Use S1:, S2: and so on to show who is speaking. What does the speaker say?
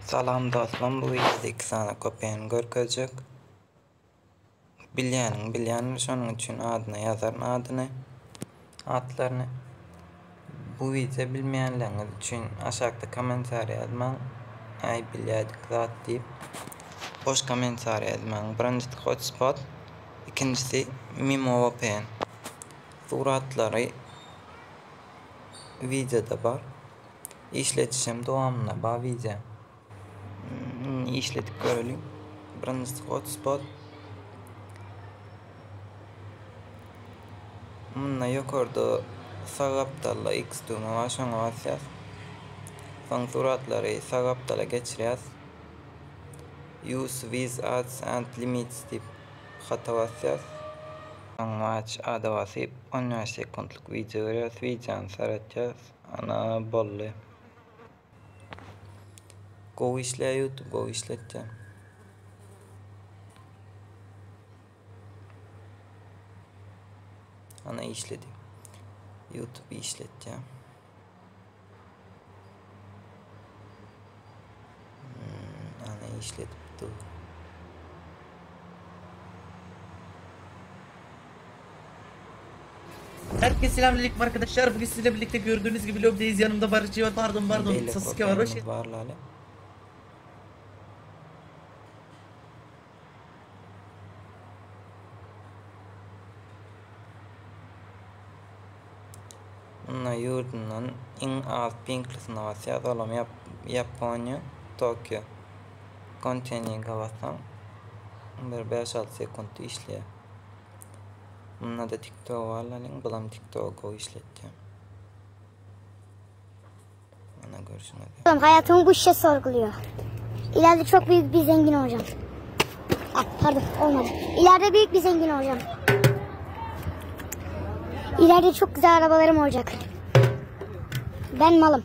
S1: Salam dostum, bu videoda 2 tane kopyany görkezjek. Bilýäniň şonuň üçin adyna ýazaryn adyny, atlaryny. Bu video bilmeýänleriňiz üçin aşagda kommentariýa ýazmaň. Aý bilýärdik zat diýip boş kommentariýa ýazmaň. Birinjisi hotspot, ikincisi MimoVPN. Suratlary videoda bar. İşletişim dowamyna bar video. İşletip görelim. Birinjisi hotspot. Munda ýokarda sağ gapdalla X düğme var, şoňa basýas. Soň suratlary sağ gapdala geçirýäs. Use with ads and limits diýip hata basýas. Soň aç ada basyp 10 sekundlyk video görýäs. Videony saratýas. Ana bolly. Go işle YouTube, go işletdi. Ana işledi. YouTube işletdi. Ana işledi.
S2: Herkese selamünaleyküm arkadaşlar. Bugün sizle birlikte gördüğünüz gibi lobdeyiz. Yanımda Barışçı var. Pardon. Sasuke var. Hoş geldin.
S1: Bunlar yurdundan en az pinklisine basýas. Olam Japonya, Tokyo. Continue bassam bir 5-6 sekund işleýär. Bunda da TikTok var lan, bulam TikTok'u işletdi. Ana görüşmek.
S3: Hayatımı bu işe sorguluyor. İleride çok büyük bir zengin olacağım. Pardon, olmadı. İleride büyük bir zengin olacağım. İleride çok güzel arabalarım olacak. Ben malım.